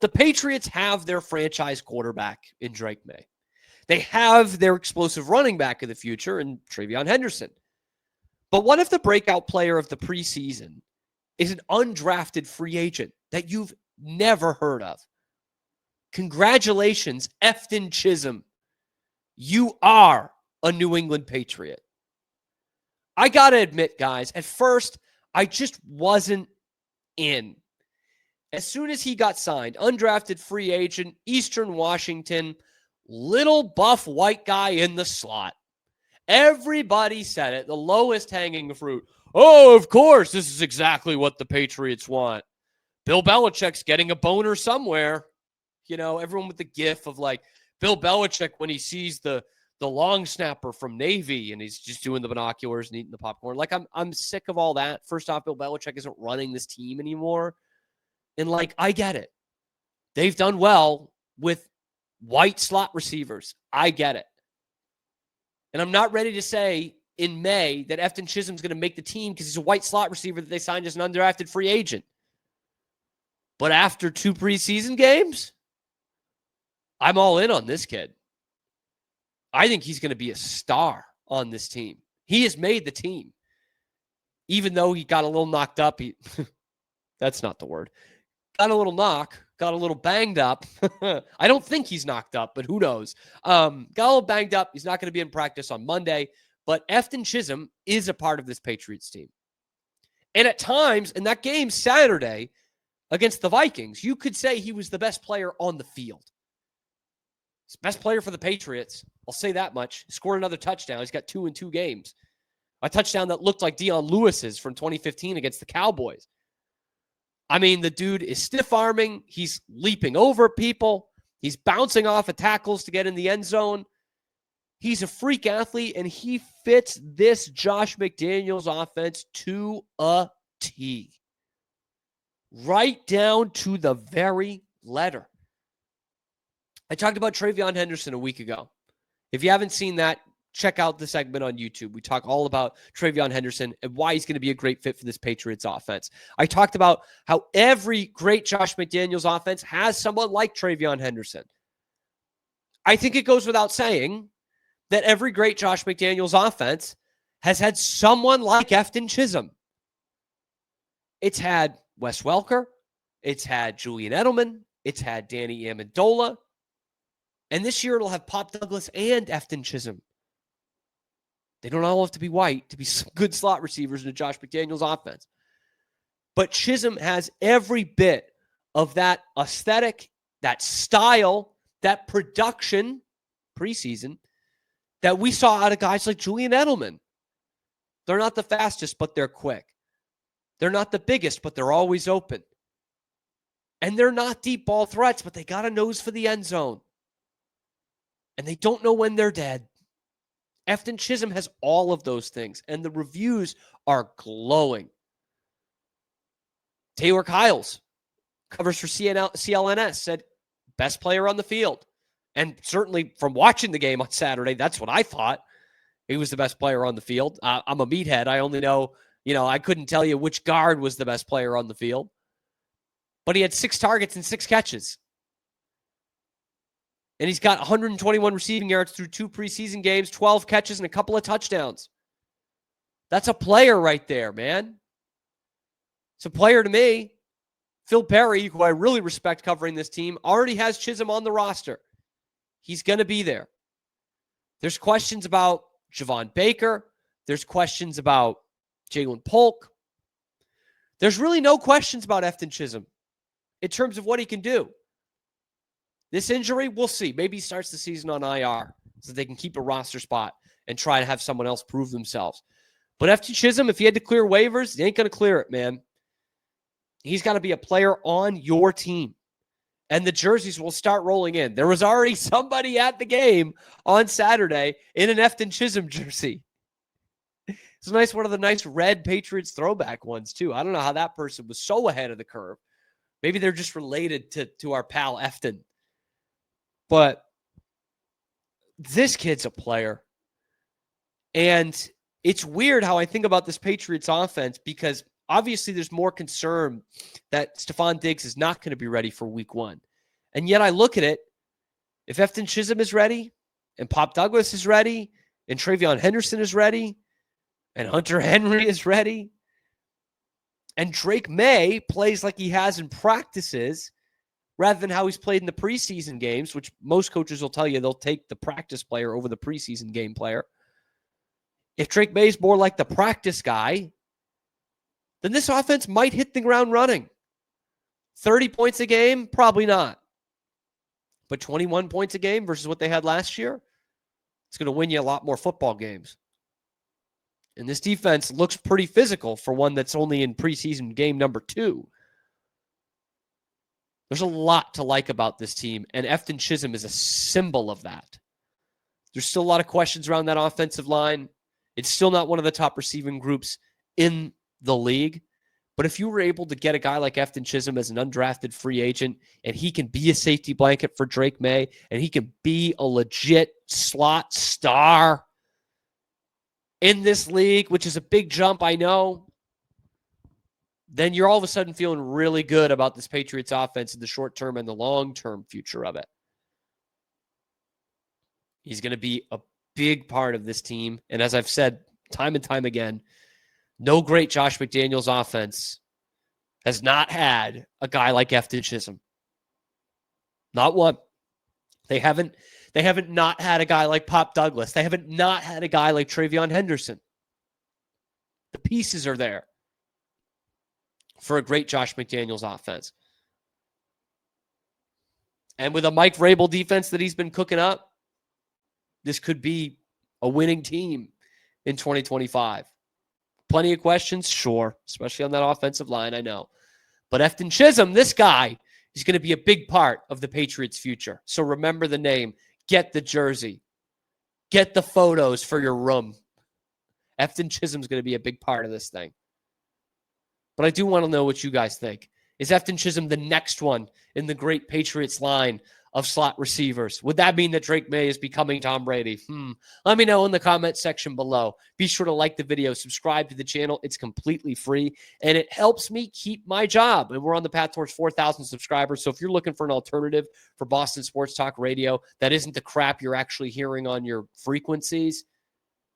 The Patriots have their franchise quarterback in Drake Maye. They have their explosive running back of the future in Travion Henderson. But what if the breakout player of the preseason is an undrafted free agent that you've never heard of? Congratulations, Efton Chisum. You are a New England Patriot. I got to admit, guys, at first, I just wasn't in. As soon as he got signed, undrafted free agent, Eastern Washington, little buff white guy in the slot. Everybody said it, the lowest hanging fruit. Oh, of course, this is exactly what the Patriots want. Bill Belichick's getting a boner somewhere. You know, everyone with the gif of like Bill Belichick when he sees the long snapper from Navy and he's just doing the binoculars and eating the popcorn. Like, I'm sick of all that. First off, Bill Belichick isn't running this team anymore. And like, I get it. They've done well with white slot receivers. I get it. And I'm not ready to say in May that Efton Chisum's going to make the team because he's a white slot receiver that they signed as an undrafted free agent. But after 2 preseason games, I'm all in on this kid. I think he's going to be a star on this team. He has made the team. Even though he got a little knocked up. That's not the word. Got a little knock. Got a little banged up. I don't think he's knocked up, but who knows? Got a little banged up. He's not going to be in practice on Monday. But Efton Chisum is a part of this Patriots team. And at times, in that game Saturday against the Vikings, you could say he was the best player on the field. He's the best player for the Patriots. I'll say that much. He scored another touchdown. He's got 2 in 2 games. A touchdown that looked like Deion Lewis's from 2015 against the Cowboys. I mean, the dude is stiff-arming. He's leaping over people. He's bouncing off of tackles to get in the end zone. He's a freak athlete, and he fits this Josh McDaniels offense to a T. Right down to the very letter. I talked about Travion Henderson a week ago. If you haven't seen that, check out the segment on YouTube. We talk all about Travion Henderson and why he's going to be a great fit for this Patriots offense. I talked about how every great Josh McDaniels offense has someone like Travion Henderson. I think it goes without saying that every great Josh McDaniels offense has had someone like Efton Chisum. It's had Wes Welker. It's had Julian Edelman. It's had Danny Amendola. And this year it'll have Pop Douglas and Efton Chisum. They don't all have to be white to be some good slot receivers in a Josh McDaniels offense. But Chisum has every bit of that aesthetic, that style, that production preseason that we saw out of guys like Julian Edelman. They're not the fastest, but they're quick. They're not the biggest, but they're always open. And they're not deep ball threats, but they got a nose for the end zone. And they don't know when they're dead. Efton Chisum has all of those things, and the reviews are glowing. Taylor Kyles, covers for CLNS, said best player on the field. And certainly from watching the game on Saturday, that's what I thought. He was the best player on the field. I'm a meathead. I only know, I couldn't tell you which guard was the best player on the field. But he had 6 targets and 6 catches. And he's got 121 receiving yards through 2 preseason games, 12 catches, and a couple of touchdowns. That's a player right there, man. It's a player to me. Phil Perry, who I really respect covering this team, already has Chisum on the roster. He's going to be there. There's questions about Javon Baker. There's questions about Jalen Polk. There's really no questions about Efton Chisum in terms of what he can do. This injury, we'll see. Maybe he starts the season on IR so they can keep a roster spot and try to have someone else prove themselves. But Efton Chisum, if he had to clear waivers, he ain't going to clear it, man. He's got to be a player on your team. And the jerseys will start rolling in. There was already somebody at the game on Saturday in an Efton Chisum jersey. It's a nice, one of the nice red Patriots throwback ones, too. I don't know how that person was so ahead of the curve. Maybe they're just related to our pal Effton. But this kid's a player. And it's weird how I think about this Patriots offense because obviously there's more concern that Stephon Diggs is not going to be ready for week 1. And yet I look at it, if Efton Chisum is ready, and Pop Douglas is ready, and Travion Henderson is ready, and Hunter Henry is ready, and Drake Maye plays like he has in practices rather than how he's played in the preseason games, which most coaches will tell you they'll take the practice player over the preseason game player. If Drake Maye is more like the practice guy, then this offense might hit the ground running. 30 points a game? Probably not. But 21 points a game versus what they had last year, it's going to win you a lot more football games. And this defense looks pretty physical for one that's only in preseason game number 2. There's a lot to like about this team, and Efton Chisum is a symbol of that. There's still a lot of questions around that offensive line. It's still not one of the top receiving groups in the league. But if you were able to get a guy like Efton Chisum as an undrafted free agent, and he can be a safety blanket for Drake Maye, and he can be a legit slot star in this league, which is a big jump, I know, then you're all of a sudden feeling really good about this Patriots offense in the short term and the long-term future of it. He's going to be a big part of this team. And as I've said time and time again, no great Josh McDaniels offense has not had a guy like Efton Chisum. Not one. They haven't not had a guy like Pop Douglas. They haven't not had a guy like Travion Henderson. The pieces are there for a great Josh McDaniels offense. And with a Mike Vrabel defense that he's been cooking up, this could be a winning team in 2025. Plenty of questions, sure, especially on that offensive line, I know. But Efton Chisum, this guy, is going to be a big part of the Patriots' future. So remember the name. Get the jersey. Get the photos for your room. Efton Chisum's going to be a big part of this thing. But I do want to know what you guys think. Is Efton Chisum the next one in the great Patriots line of slot receivers? Would that mean that Drake Maye is becoming Tom Brady? Let me know in the comment section below. Be sure to like the video, subscribe to the channel. It's completely free, and it helps me keep my job. And we're on the path towards 4,000 subscribers. So if you're looking for an alternative for Boston Sports Talk Radio that isn't the crap you're actually hearing on your frequencies,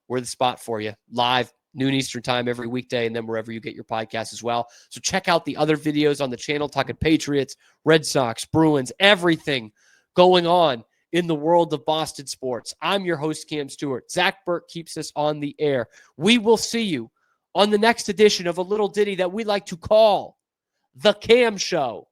we're the spot for you. Live, noon Eastern time every weekday, and then wherever you get your podcast as well. So check out the other videos on the channel, talking Patriots, Red Sox, Bruins, everything going on in the world of Boston sports. I'm your host, Cam Stewart. Zach Burke keeps us on the air. We will see you on the next edition of a little ditty that we like to call The Cam Show.